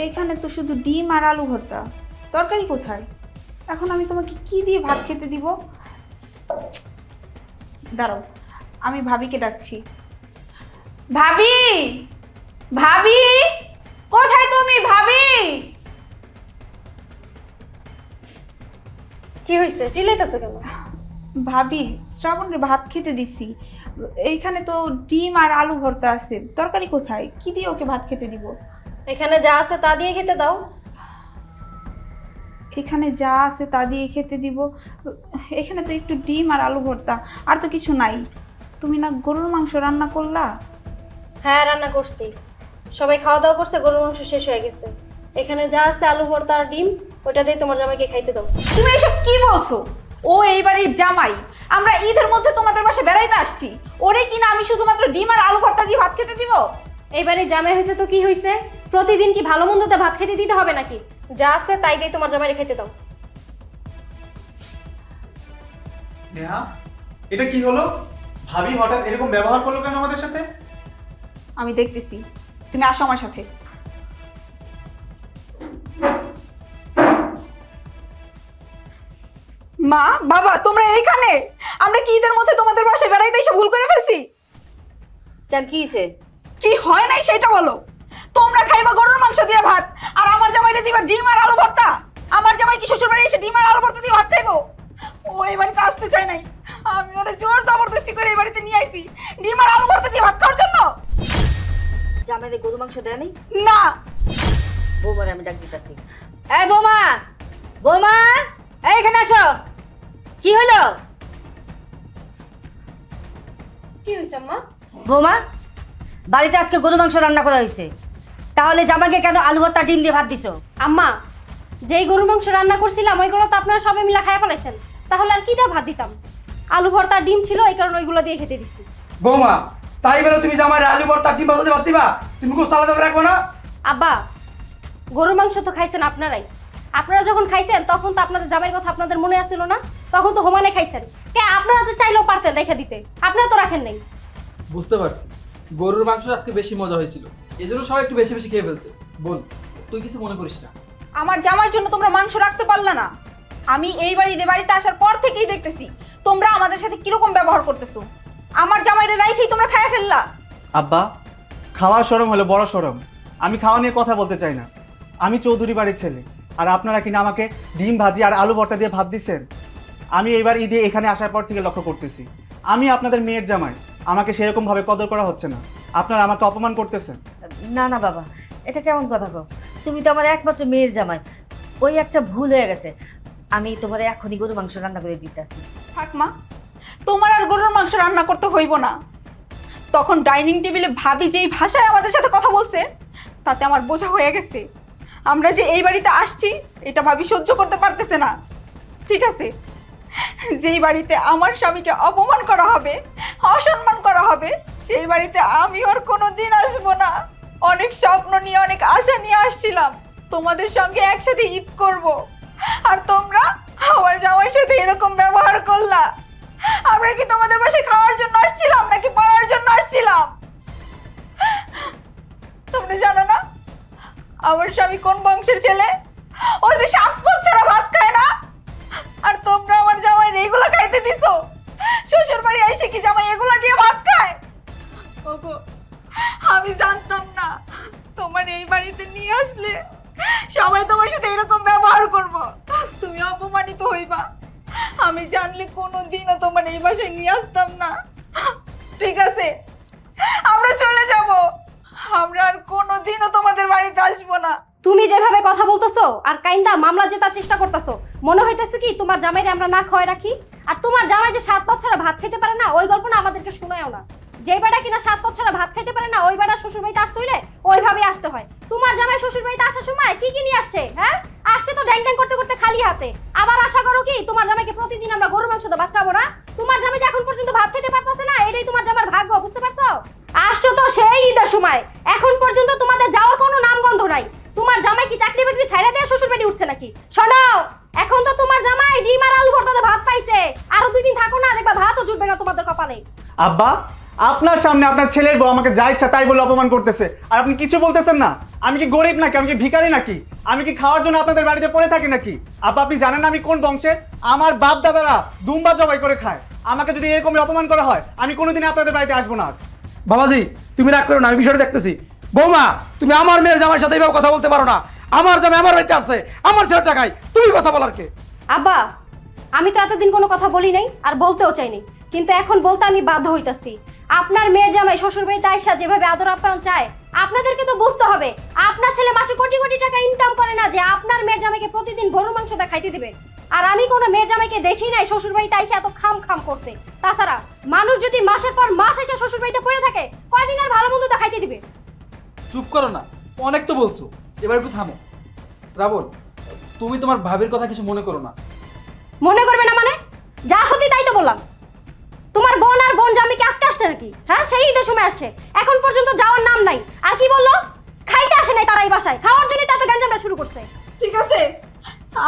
এইখানে তো শুধু ডিম আর আলু ভর্তা, তরকারি কোথায়? এখন আমি তোমাকে কি দিয়ে ভাত খেতে দিব? দাঁড়াও, আমি ভাবিকে ডাকছি। ভাবি, ভাবি, কোথায় তুমি ভাবি? কি হয়েছে, চিল্লাইতেছো কেন? ভাবি, শ্রাবণের ভাত খেতে দিছি, এইখানে তো ডিম আর আলু ভর্তা আছে, তরকারি কোথায়? কি দিয়ে ওকে ভাত খেতে দিব? এখানে যা আছে তা দিয়ে খেতে দাও। এখানে যা আছে তা দিয়ে খেতে দিব? এখানে তো একটু ডিম আর আলু ভর্তা, আর তো কিছু নাই। তুমি না গরুর মাংস রান্না করলা? হ্যাঁ, রান্না করছি। সবাই খাওয়া দাওয়া করছে, গরুর মাংস শেষ হয়ে গেছে। এখানে যা আছে আলু ভর্তা আর ডিম, ওইটা দিয়ে তোমার জামাইকে খাইতে দাও। তুমি এসব কি বলছো? ও এই বাড়ির জামাই, আমরা ঈদের মধ্যে তোমাদের বাসায় বেড়াইতে আসছি, ওরে কিনা আমি শুধুমাত্র ডিম আর আলু ভর্তা দিয়ে ভাত খেতে দিব? এইবারে জামাই হয়েছে তো কি হয়েছে? প্রতিদিন কি ভালো মন্দতে ভাত খেতে দিতে হবে নাকি? যা আছে তাই দিয়ে তোমার জামাইকে খেতে দাও। নেহা, এটা কি হলো? ভাবি হঠাৎ এরকম ব্যবহার করলো কেন আমাদের সাথে? আমি দেখতেছি, তুমি আসো আমার সাথে। মা, বাবা, তোমরা এইখানে? আমরা কি ঈদের মধ্যে তোমাদের বাসায় বেড়াইতে এসে ভুল করে ফেলছি? কেন কি হইছে? কি হয় নাই সেটা বলো। তোমরা খাইবা গরুর মাংস দিয়ে ভাত, আর আমার জামাইরে দিবা ডিম আর আলু ভর্তা। আমার জামাই কি শ্বশুর বাড়ি এসে ডিম আর আলু ভর্তা দিয়ে ভাত খাইবো? ও এই বাড়িতে আসতে চায় নাই, আমি ওরে জোর জবরদস্তি করে এই বাড়িতে নিয়ে আইছি ডিম আর আলু ভর্তা দিয়ে ভাত খাওয়ার জন্য। জামাইরে গরু মাংস দেয় নাই? না, বৌমারে আমি ডাক দিতেছি। এই বৌমা, বৌমা, এই এখানে আসো। কি হলো? কি হয়েছে আম্মা? বৌমা, বাড়িতে আজকে গরু মাংস রান্না করা হয়েছে, তাহলে জামাইকে কেন আলু ভর্তা ডিম দিয়ে ভাত দিছো? আম্মা, যেই গরুর মাংস রান্না করছিলাম ওইগুলো তো আপনারা সবাই মিলে খাইয়া ফেলাইছেন, তাহলে আর কি দিয়ে ভাত দিতাম? আলু ভর্তা ডিম ছিল, এই কারণে ওইগুলো দিয়ে খেতে দিচ্ছি। বৌমা, তাই বলে তুমি জামাইরে আলু ভর্তা ডিম ভাজা দিয়ে ভাত দিবা? তুমি গোস্ত আলাদা করে রাখবো না? আব্বা, গরুর মাংস তো খাইছেন আপনারাই। আপনারা যখন খাইছেন তখন তো আপনাদের জামাইয়ের কথা আপনাদের মনে আসছিল না? তখন তো হোমানে খাইছেন। কে আপনারা তো চাইলেও পারতেন রেখে দিতে, আপনারা তো রাখেন নাই। বুঝতে পারছি, গরুর মাংস আজকে বেশি মজা হয়েছিল, এই জন্য সবাই একটু বেশি বেশি খেয়ে ফেলছে। বল, তুই কিছু মনে করিস না। আমার জামাইয়ের জন্য তোমরা মাংস রাখতে পারলে না? আমি এই বাড়িতে আসার পর থেকেই দেখতেছি তোমরা আমাদের সাথে কিরকম ব্যবহার করতেছো। আমার জামাইরে রাইখেই তোমরা খাইয়া ফেললা। আব্বা, খাওয়ার শরম হলো বড় শরম। আমি খাওয়া নিয়ে কথা বলতে চাই না। আমি চৌধুরী বাড়ির ছেলে, আর আপনারা কিনা আমাকে ডিম ভাজি আর আলু ভর্তা দিয়ে ভাত দিচ্ছেন। আমি এইবার ঈদে এখানে আসার পর থেকে লক্ষ্য করতেছি আমি আপনাদের মেয়ের জামাই, আমাকে সেরকমভাবে কদর করা হচ্ছে না। আপনারা আমাকে অপমান করতেছেন। না না বাবা, এটা কেমন কথা কও? তুমি তো আমার একমাত্র মেয়ের জামাই, ওই একটা ভুল হয়ে গেছে। আমি তোমার এখনই গরু মাংস রান্না করে দিতেছি। থাক মা, তোমার আর গরুর মাংস রান্না করতে হইব না। তখন ডাইনিং টেবিলে ভাবি যেই ভাষায় আমাদের সাথে কথা বলছে তাতে আমার বোঝা হয়ে গেছে আমরা যে এই বাড়িতে আসছি এটা ভাবি সহ্য করতে পারতেছে না। ঠিক আছে, যেই বাড়িতে আমার স্বামীকে অপমান করা হবে, অসম্মান করা হবে, সেই বাড়িতে আমি আর কোনো দিন আসবো না। অনেক স্বপ্ন নিয়ে, অনেক আশা নিয়ে আসছিলাম তোমাদের সঙ্গে একসাথে ঈদ করব, আর তোমরা আমার জামাইয়ের সাথে এরকম ব্যবহার করলা। আমরা কি তোমাদের বাসায় খাওয়ার জন্য আসছিলাম নাকি পড়ার জন্য আসছিলাম? তোমরা জানো না আমার স্বামী কোন বংশের ছেলে? ও যে 7 পদ ছাড়া ভাত খায় না, আর তোমরা আমার জামাই এইগুলো খাইতে দিছো। শ্বশুর বাড়ি এসে কি জামাই এগুলো দিয়ে ভাত খায়? ওগো, আমি জানতাম না তোমার এই বাড়িতে নিয়ে আসলে সবাই তোমার সাথে এরকম ব্যবহার করব, তুমি অপমানিত হইবা। আমি জানলে কোনোদিনও তোমার এই বাসায় নিয়ে আসতাম না। ঠিক আছে, আমরা চলে যাব, আমরা আর কোনোদিনও তোমাদের বাড়িতে আসবো না। তুমি যেভাবে কথা বলতেছো আর কাইন্দা মামলা জেতার চেষ্টা করতেছো, মনে হইতেছে কি তোমার জামাইরে আমরা না খাওয়াই রাখি? আর তোমার জামাই যে 7 পদ ছাড়া ভাত খেতে পারে না, ওই গল্প না আমাদেরকে শোনায়ও না। যে বেটা কিনা 7 পদ ছাড়া ভাত খেতে পারে না, ওই বেটা শ্বশুর বাড়িতে আসতে হইলে ওইভাবেই আসতে হয়। তোমার জামাই শ্বশুর বাড়িতে আসার সময় কি কি নিয়ে আসছে? হ্যাঁ, আসছে তো ড্যাং ড্যাং করতে করতে খালি হাতে। আবার আশা করো কি তোমার জামাইকে প্রতিদিন আমরা গরুর মাংস দিয়ে ভাত খাবো না? তোমার জামাই যে এখন পর্যন্ত ভাত খেতে পারতেছে না, এটাই তোমার জামার ভাগ্য, বুঝতে পারছো? আসছো তো সেই ঈদের সময়, এখন পর্যন্ত তোমাদের যাওয়ার কোনো নামগন্ধ নাই। তোমার জামাই কি চাকরি বাকরি ছাইড়া দিয়ে শ্বশুর বাড়ি উঠছে নাকি? শোনো, এখন তো তোমার জামাই ডিম আর আলু ভর্তাতে ভাত পাইছে, আরো 2 দিন থাকো না, দেখবা ভাতও জুটবে না তোমাদের কপালে। আব্বা, আপনার সামনে আপনার ছেলের বউ আমাকে যা ইচ্ছা তাই বলে অপমান করতেছে, আর আপনি কিছু বলতেছেন না। আমি কি গরিব নাকি? আমি কি ভিখারি নাকি? আমি কি খাওয়ার জন্য আপনাদের বাড়িতে পড়ে থাকি নাকি? আব্বা, আপনি জানেন না আমি কোন বংশের? আমার বাপ দাদারা দুম্বা জবাই করে খায়। আমাকে যদি এরকমই অপমান করা হয়, আমি কোনোদিন আপনাদের বাড়িতে আসবো না। বাবাজি তুমি রাগ করো না, আমি বিষয়টা দেখতেছি। বৌমা, তুমি আমার মেয়ের জামাইয়ের সাথে এইভাবে কথা বলতে পারো না। আমার জামাই আমার বাড়িতে আসছে, আমার ছেলের টাকায় তুমি কথা বলার কে? আব্বা, আমি তো এতদিন কোনো কথা বলি নাই আর বলতেও চাইনি, কিন্তু এখন বলতে আমি বাধ্য হইতাছি। আপনার মেয়ের জামাই শ্বশুর বাড়িতে আইসা যেভাবে আদর আপ্যায়ন চায়, আপনাদেরকে তো বুঝতে হবে আপনার ছেলে মাসে কোটি কোটি টাকা ইনকাম করে না যে আপনার মেয়ের জামাইকে প্রতিদিন গরুর মাংস খাইতে দিবে। আর আমি কোনো মেয়ের জামাইকে দেখি নাই শ্বশুর বাড়িতে আইসা এত খাম খাম করতে। তাছাড়া মানুষ যদি মাসের পর মাস এসে শ্বশুর বাড়িতে পড়ে থাকে, কয়দিন আর ভালো মন্দ খাইতে দিবে? চুপ করো না, অনেক তো বলছো, এবার একটু থামো। শ্রাবণ, তুমি তোমার ভাবির কথা কিছু মনে করো না। মনে করবে না মানে? যা সত্যি তাই তো বললাম। তোমার বোন আর বোন জামি কি আজকে আসছে নাকি? হ্যাঁ, সেই ঈদের সময় আসছে, এখন পর্যন্ত যাওয়ার নাম নাই। আর কি বললো? খাইতে আসে নাই তারা এই বাসায়, খাওয়ার জন্যই তো এত গ্যাঞ্জামটা শুরু করছে। ঠিক আছে,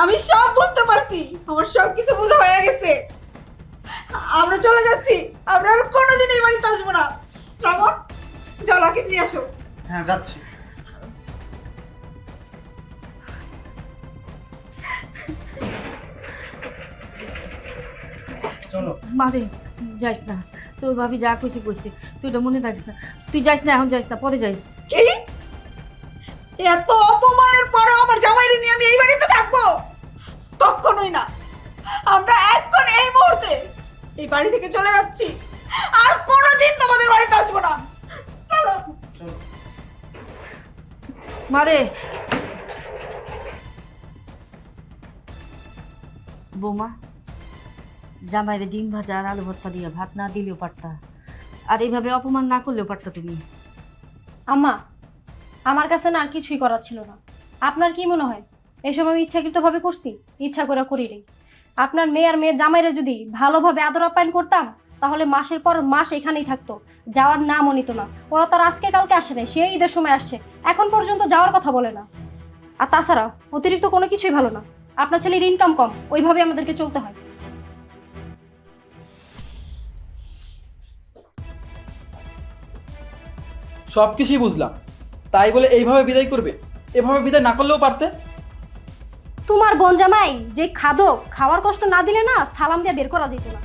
আমি সব বুঝতে পারছি, আমার সব কিছু বোঝা হয়ে গেছে। আমরা চলে যাচ্ছি, আমরা আর কোনোদিন এই বাড়িতে আসবো না। শ্রাবণ, জলাকে নিয়ে আসো। হ্যাঁ, যাচ্ছি। চলো। মারে যাইস না, তোর ভাবি যা কইছে কইছে, তুই এটা মনে রাখিস না। তুই যাইস না, এখন যাইস না, পরে যাইস। কি? এত অপমানের পরেও আমার জামাইরে নিয়ে আমি এই বাড়িতে থাকবো? কখনোই না। আমরা এখন এই মুহূর্তে এই বাড়ি থেকে চলে যাচ্ছি, আর কোনোদিন তোমাদের বাড়িতে আসবো না। চলো। মারে বৌমা, জামাইরে ডিম ভাজা আর আলু ভর্তা দিয়ে ভাত না দিলেও পারতা, আর এইভাবে অপমান না করলেও পারতা তুমি। আম্মা, আমার কাছে না আর কিছুই করার ছিল না। আপনার কি মনে হয় এসব আমি ইচ্ছাকৃতভাবে করছি? ইচ্ছা করে করি নাই। আপনার মেয়ে আর মেয়ের জামাইরে যদি ভালোভাবে আদর আপ্যায়ন করতাম, তাহলে মাসের পর মাস এখানেই থাকতো, যাওয়ার নামও নিত না। ওরা তো আর আজকে কালকে আসে নাই, সেই ঈদের সময় আসছে, এখন পর্যন্ত যাওয়ার কথা বলে না। আর তাছাড়া অতিরিক্ত কোনো কিছুই ভালো না। আপনার ছেলের ইনকাম কম, ওইভাবে আমাদেরকে চলতে হয়। সব কিছুই বুঝলাম, তাই বলে এইভাবে বিদায় করবে? এভাবে বিদায় না করলেও পারতে। তোমার বোন জামাই যে খাদক, খাওয়ার কষ্ট না দিলে না সালাম দিয়ে বের করা যেত না।